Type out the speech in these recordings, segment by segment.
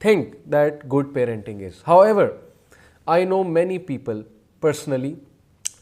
think that good parenting is. However, I know many people personally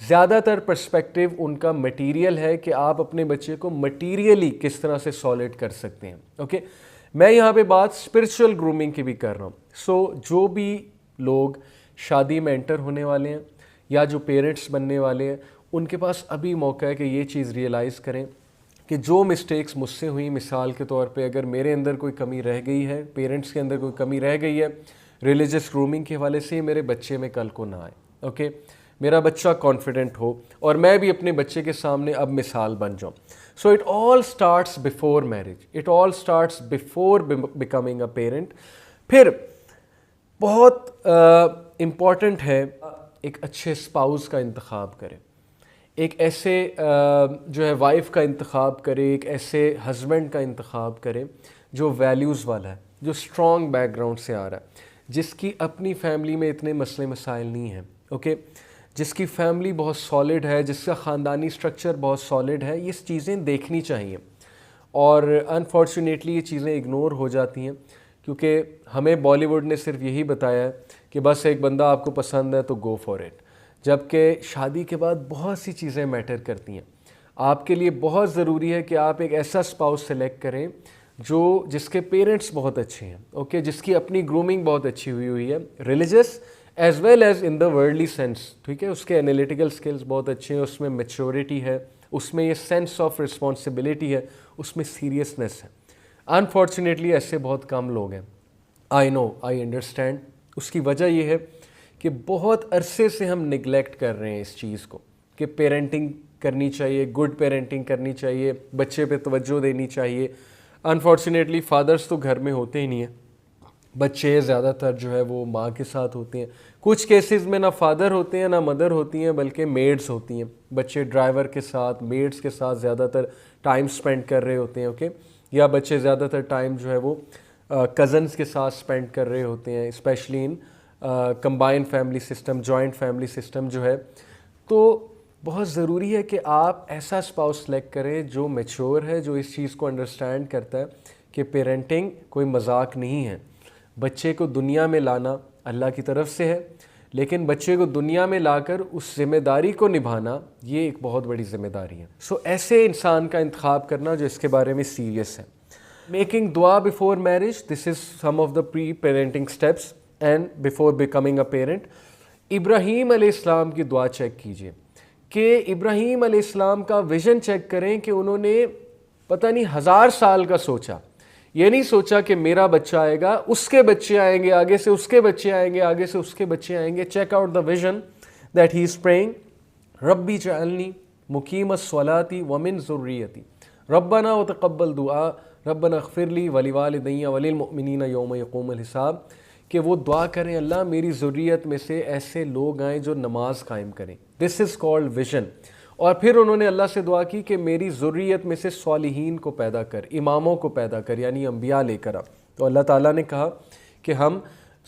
زیادہ تر perspective ان کا material ہے کہ آپ اپنے بچے کو مٹیریلی کس طرح سے سالڈ کر سکتے ہیں. اوکے, میں یہاں پہ بات اسپرچول گرومنگ کی بھی کر رہا ہوں. سو جو بھی لوگ شادی میں انٹر ہونے والے ہیں یا جو پیرنٹس بننے والے ہیں, ان کے پاس ابھی موقع ہے کہ یہ چیز ریئلائز کریں کہ جو مسٹیکس مجھ سے ہوئی, مثال کے طور پہ اگر میرے اندر کوئی کمی رہ گئی ہے, پیرنٹس کے اندر کوئی کمی رہ گئی ہے ریلیجس گرومنگ کے حوالے سے, میرے بچے میں کل کو نہ آئے. اوکے, میرا بچہ کانفیڈنٹ ہو اور میں بھی اپنے بچے کے سامنے اب مثال بن جاؤں. So it all starts before marriage, it all starts before becoming a parent. پھر بہت امپورٹنٹ ہے ایک اچھے اسپاؤس کا انتخاب کرے, ایک ایسے جو ہے وائف کا انتخاب کرے, ایک ایسے ہسبینڈ کا انتخاب کرے جو ویلیوز والا ہے, جو اسٹرانگ بیک گراؤنڈ سے آ رہا ہے, جس کی اپنی فیملی میں اتنے مسئلے مسائل نہیں ہیں. اوکے, جس کی فیملی بہت سالڈ ہے, جس کا خاندانی سٹرکچر بہت سالڈ ہے. یہ چیزیں دیکھنی چاہیے, اور انفارچونیٹلی یہ چیزیں اگنور ہو جاتی ہیں کیونکہ ہمیں بالی ووڈ نے صرف یہی بتایا ہے کہ بس ایک بندہ آپ کو پسند ہے تو گو فار اٹ, جبکہ شادی کے بعد بہت سی چیزیں میٹر کرتی ہیں. آپ کے لیے بہت ضروری ہے کہ آپ ایک ایسا اسپاؤس سلیکٹ کریں جس کے پیرنٹس بہت اچھے ہیں. اوکے, جس کی اپنی گرومنگ بہت اچھی ہوئی ہے, religious as well as in the worldly sense. ٹھیک ہے, اس کے انالیٹیکل سکلز بہت اچھے ہیں, اس میں میچورٹی ہے, اس میں یہ سینس آف رسپانسبلٹی ہے, اس میں سیریسنس ہے. انفارچونیٹلی ایسے بہت کم لوگ ہیں. آئی نو, آئی انڈرسٹینڈ. اس کی وجہ یہ ہے کہ بہت عرصے سے ہم نگلیکٹ کر رہے ہیں اس چیز کو کہ پیرنٹنگ کرنی چاہیے, گڈ پیرنٹنگ کرنی چاہیے, بچے پہ توجہ دینی چاہیے. انفارچونیٹلی فادرز تو گھر میں ہوتے ہی نہیں ہیں, بچے زیادہ تر جو ہے وہ ماں کے ساتھ ہوتے ہیں. کچھ کیسز میں نہ فادر ہوتے ہیں نہ مدر ہوتی ہیں بلکہ میڈز ہوتی ہیں. بچے ڈرائیور کے ساتھ, میڈز کے ساتھ زیادہ تر ٹائم سپینڈ کر رہے ہوتے ہیں. اوکے, یا بچے زیادہ تر ٹائم جو ہے وہ کزنس کے ساتھ سپینڈ کر رہے ہوتے ہیں, specially in combine family system, joint family system جو ہے. تو بہت ضروری ہے کہ آپ ایسا اسپاؤس سلیکٹ کریں جو میچور ہے, جو اس چیز کو انڈرسٹینڈ کرتا ہے کہ پیرنٹنگ کوئی مذاق نہیں ہے. بچے کو دنیا میں لانا اللہ کی طرف سے ہے, لیکن بچے کو دنیا میں لا کر اس ذمہ داری کو نبھانا یہ ایک بہت بڑی ذمہ داری ہے. سو ایسے انسان کا انتخاب کرنا جو اس کے بارے میں سیریس ہے. میکنگ دعا before marriage, this is some of the pre parenting steps and before becoming a parent. Ibrahim علیہ السلام کی دعا چیک کیجیے کہ ابراہیم علیہ السلام کا ویژن چیک کریں کہ انہوں نے پتہ نہیں 1000 سال کا سوچا. یہ نہیں سوچا کہ میرا بچہ آئے گا, اس کے بچے آئیں گے, آگے سے اس کے بچے آئیں گے, آگے سے اس کے بچے آئیں گے. Check out the vision that he is praying, ربی جعلنی مقیم الصلاۃ ومن ذریتی ربنا وتقبل دعا ربنا اغفر لی ولوالدی وللمؤمنین یوم یقوم الحساب. کہ وہ دعا کریں اللہ میری ذریت میں سے ایسے لوگ آئیں جو نماز قائم کریں. دس از کالڈ ویژن. اور پھر انہوں نے اللہ سے دعا کی کہ میری ذریت میں سے صالحین کو پیدا کر, اماموں کو پیدا کر, یعنی انبیاء لے کر آ. تو اللہ تعالیٰ نے کہا کہ ہم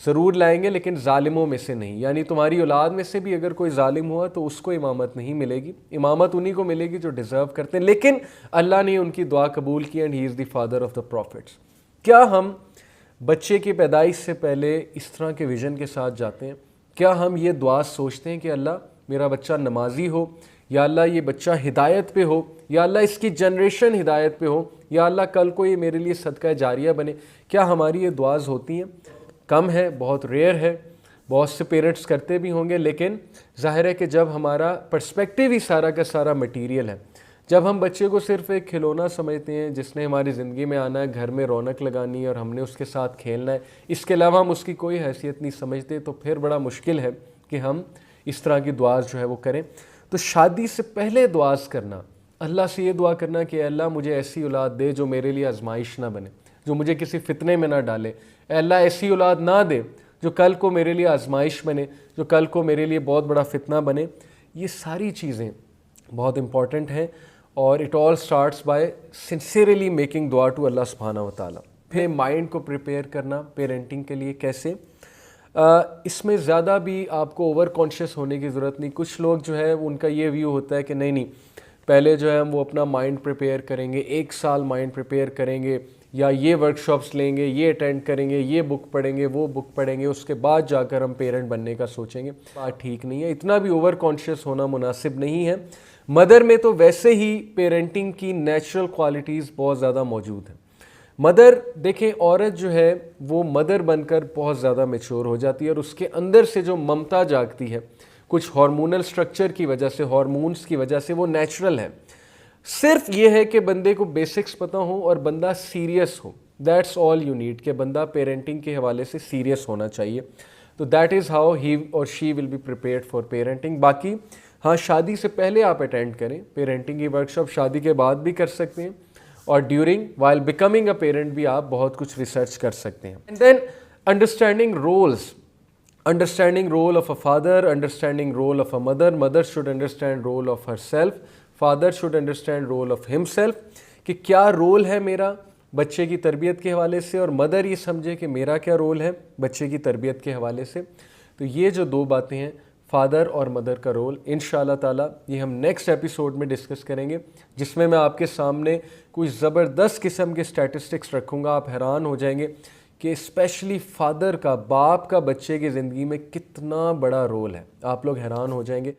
ضرور لائیں گے لیکن ظالموں میں سے نہیں, یعنی تمہاری اولاد میں سے بھی اگر کوئی ظالم ہوا تو اس کو امامت نہیں ملے گی, امامت انہی کو ملے گی جو ڈیزرو کرتے ہیں. لیکن اللہ نے ان کی دعا قبول کی, and he is the father of the prophets. کیا ہم بچے کی پیدائش سے پہلے اس طرح کے ویژن کے ساتھ جاتے ہیں؟ کیا ہم یہ دعا سوچتے ہیں کہ اللہ میرا بچہ نمازی ہو, یا اللہ یہ بچہ ہدایت پہ ہو, یا اللہ اس کی جنریشن ہدایت پہ ہو, یا اللہ کل کو یہ میرے لیے صدقہ جاریہ بنے؟ کیا ہماری یہ دعاز ہوتی ہیں؟ کم ہے, بہت ریئر ہے. بہت سے پیرنٹس کرتے بھی ہوں گے, لیکن ظاہر ہے کہ جب ہمارا پرسپیکٹیو ہی سارا کا سارا مٹیریل ہے, جب ہم بچے کو صرف ایک کھلونا سمجھتے ہیں جس نے ہماری زندگی میں آنا ہے, گھر میں رونق لگانی ہے اور ہم نے اس کے ساتھ کھیلنا ہے, اس کے علاوہ ہم اس کی کوئی حیثیت نہیں سمجھتے, تو پھر بڑا مشکل ہے کہ ہم اس طرح کی دعاز جو ہے وہ کریں. تو شادی سے پہلے دعاز کرنا, اللہ سے یہ دعا کرنا کہ اے اللہ مجھے ایسی اولاد دے جو میرے لیے آزمائش نہ بنے, جو مجھے کسی فتنے میں نہ ڈالے. اے اللہ ایسی اولاد نہ دے جو کل کو میرے لیے آزمائش بنے, جو کل کو میرے لیے بہت بڑا فتنہ بنے. یہ ساری چیزیں بہت امپورٹنٹ ہیں, اور it all starts by sincerely making دعا ٹو اللہ سبحانہ و تعالیٰ. پھر مائنڈ کو پریپیئر کرنا پیرنٹنگ کے لیے کیسے؟ اس میں زیادہ بھی آپ کو اوور کانشیس ہونے کی ضرورت نہیں. کچھ لوگ جو ہے ان کا یہ ویو ہوتا ہے کہ نہیں پہلے جو ہے ہم وہ اپنا مائنڈ پریپیئر کریں گے, 1 سال مائنڈ پریپیئر کریں گے, یا یہ ورکشاپس لیں گے, یہ اٹینڈ کریں گے, یہ بک پڑھیں گے, وہ بک پڑھیں گے, اس کے بعد جا کر ہم پیرنٹ بننے کا سوچیں گے. بات ٹھیک نہیں ہے, اتنا بھی اوور کانشیس ہونا مناسب نہیں ہے. مدر میں تو ویسے ہی پیرنٹنگ کی نیچرل کوالٹیز بہت زیادہ موجود ہیں. مدر دیکھیں, عورت جو ہے وہ مدر بن کر بہت زیادہ میچور ہو جاتی ہے, اور اس کے اندر سے جو ممتا جاگتی ہے کچھ ہارمونل سٹرکچر کی وجہ سے, ہارمونز کی وجہ سے, وہ نیچرل ہے. صرف یہ ہے کہ بندے کو بیسکس پتہ ہوں اور بندہ serious who. That's all you need, کہ بندہ پیرنٹنگ کے حوالے سے سیریس ہونا چاہیے. تو دیٹ از ہاؤ ہی اور she will be prepared for parenting. باقی ہاں, شادی سے پہلے آپ اٹینڈ کریں پیرنٹنگ کی ورکشاپ, شادی کے بعد بھی کر سکتے ہیں, اور during while becoming a parent بھی آپ بہت کچھ ریسرچ کر سکتے ہیں. And then understanding roles, understanding role of a father, understanding role of a mother. Mother should understand role of herself, father should understand role of himself, کہ کیا role ہے میرا بچے کی تربیت کے حوالے سے, اور مدر یہ سمجھے کہ میرا کیا رول ہے بچے کی تربیت کے حوالے سے. تو یہ جو دو باتیں ہیں, فادر اور مدر کا رول, انشاءاللہ تعالی یہ ہم نیکسٹ ایپیسوڈ میں ڈسکس کریں گے, جس میں آپ کے سامنے کچھ زبردست قسم کے اسٹیٹسٹکس رکھوں گا. آپ حیران ہو جائیں گے کہ اسپیشلی فادر کا, باپ کا بچے کی زندگی میں کتنا بڑا رول ہے. آپ لوگ حیران ہو جائیں گے.